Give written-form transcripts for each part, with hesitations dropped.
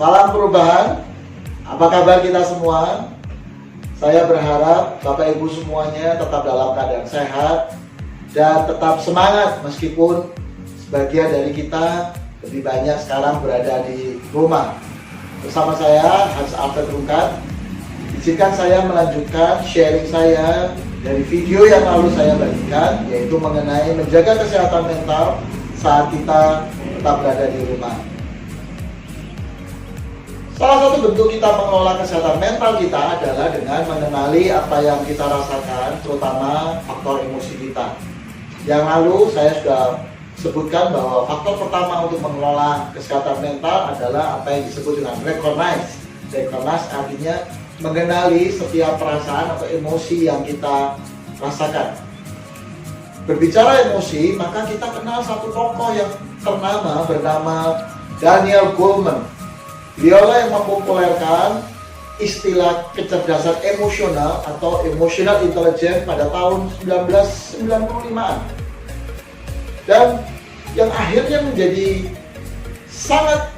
Salam perubahan. Apa kabar kita semua? Saya berharap Bapak Ibu semuanya tetap dalam keadaan sehat dan tetap semangat meskipun sebagian dari kita lebih banyak sekarang berada di rumah. Bersama saya Hans Alfred Rungkat. Izinkan saya melanjutkan sharing saya dari video yang lalu saya bagikan, yaitu mengenai menjaga kesehatan mental saat kita tetap berada di rumah. Salah satu bentuk kita mengelola kesehatan mental kita adalah dengan mengenali apa yang kita rasakan, terutama faktor emosi kita. Yang lalu saya sudah sebutkan bahwa faktor pertama untuk mengelola kesehatan mental adalah apa yang disebut dengan recognize. Recognize artinya mengenali setiap perasaan atau emosi yang kita rasakan. Berbicara emosi, maka kita kenal satu tokoh yang ternama bernama Daniel Goleman. Beliaulah yang mempopulerkan istilah kecerdasan emosional atau emotional intelligence pada tahun 1995-an. Dan yang akhirnya menjadi sangat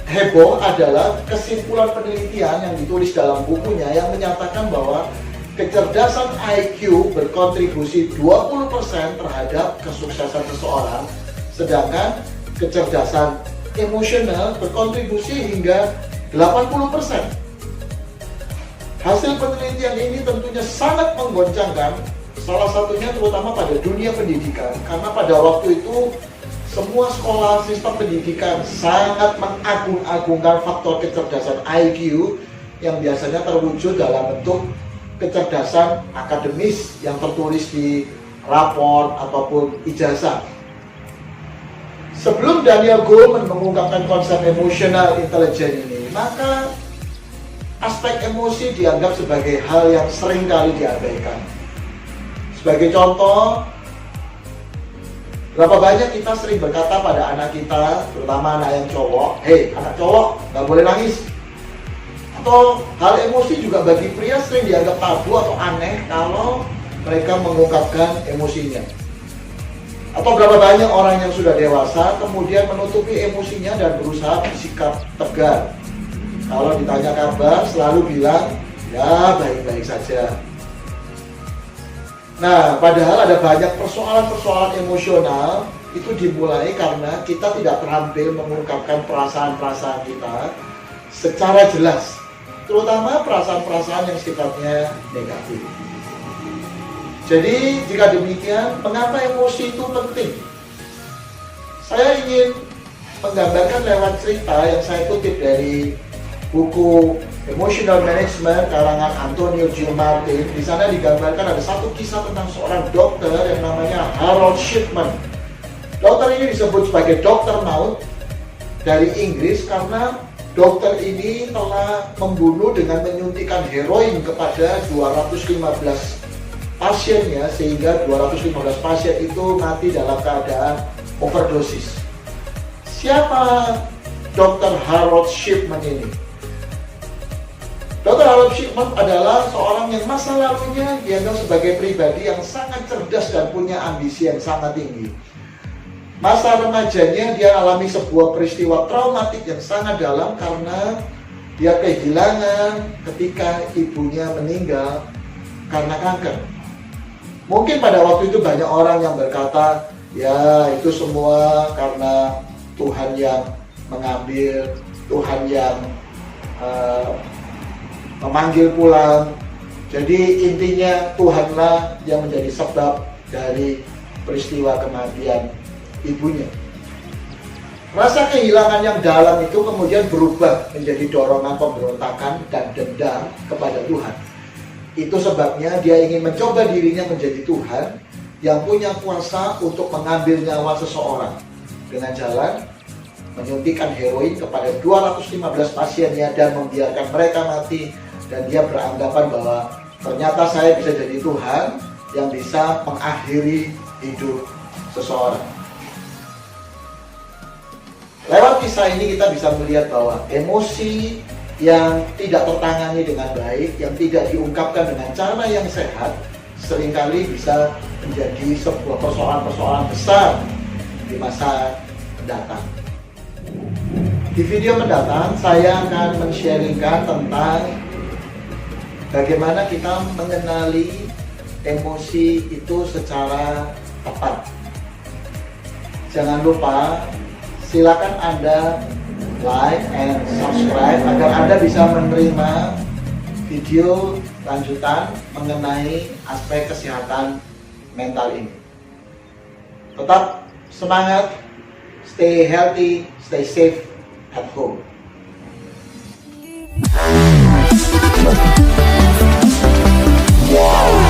heboh adalah kesimpulan penelitian yang ditulis dalam bukunya yang menyatakan bahwa kecerdasan IQ berkontribusi 20% terhadap kesuksesan seseorang, sedangkan kecerdasan emosional berkontribusi hingga 80%. Hasil penelitian ini tentunya sangat menggoncangkan, salah satunya terutama pada dunia pendidikan, karena pada waktu itu semua sekolah sistem pendidikan sangat mengagung-agungkan faktor kecerdasan IQ yang biasanya terwujud dalam bentuk kecerdasan akademis yang tertulis di rapor ataupun ijazah. Sebelum Daniel Goleman mengungkapkan konsep emotional intelligence ini, maka aspek emosi dianggap sebagai hal yang sering kali diabaikan. Sebagai contoh, berapa banyak kita sering berkata pada anak kita, terutama anak yang cowok, "Hei, anak cowok, gak boleh nangis." Atau hal emosi juga bagi pria sering dianggap tabu atau aneh kalau mereka mengungkapkan emosinya. Atau berapa banyak orang yang sudah dewasa kemudian menutupi emosinya dan berusaha bersikap tegar. Kalau ditanya kabar selalu bilang, "Ya, baik-baik saja." Nah, padahal ada banyak persoalan-persoalan emosional itu dimulai karena kita tidak terampil mengungkapkan perasaan-perasaan kita secara jelas, terutama perasaan-perasaan yang sifatnya negatif. Jadi, jika demikian, mengapa emosi itu penting? Saya ingin menggambarkan lewat cerita yang saya kutip dari buku Emotional Management karangan Antonio G. Martin. Di sana digambarkan ada satu kisah tentang seorang dokter yang namanya Harold Shipman. Dokter ini disebut sebagai dokter maut dari Inggris karena dokter ini telah membunuh dengan menyuntikkan heroin kepada 215 pasiennya, sehingga 215 pasien itu mati dalam keadaan overdosis. Siapa Dr. Harold Shipman ini? Dr. Harold Shipman adalah seorang yang masa lalunya dianggap sebagai pribadi yang sangat cerdas dan punya ambisi yang sangat tinggi. Masa remajanya dia alami sebuah peristiwa traumatik yang sangat dalam karena dia kehilangan ketika ibunya meninggal karena kanker. Mungkin pada waktu itu banyak orang yang berkata, "Ya, itu semua karena Tuhan yang mengambil, Tuhan yang memanggil pulang. Jadi intinya Tuhanlah yang menjadi sebab dari peristiwa kematian ibunya." Rasa kehilangan yang dalam itu kemudian berubah menjadi dorongan pemberontakan dan dendam kepada Tuhan. Itu sebabnya dia ingin mencoba dirinya menjadi Tuhan yang punya kuasa untuk mengambil nyawa seseorang dengan jalan menyuntikkan heroin kepada 215 pasiennya dan membiarkan mereka mati, dan dia beranggapan bahwa ternyata saya bisa jadi Tuhan yang bisa mengakhiri hidup seseorang. Lewat kisah ini kita bisa melihat bahwa emosi yang tidak tertangani dengan baik, yang tidak diungkapkan dengan cara yang sehat, seringkali bisa menjadi sebuah persoalan-persoalan besar di masa mendatang. Di video mendatang saya akan men-sharingkan tentang bagaimana kita mengenali emosi itu secara tepat. Jangan lupa, silakan Anda like and subscribe agar Anda bisa menerima video lanjutan mengenai aspek kesehatan mental ini. Tetap semangat, stay healthy, stay safe at home. Wow.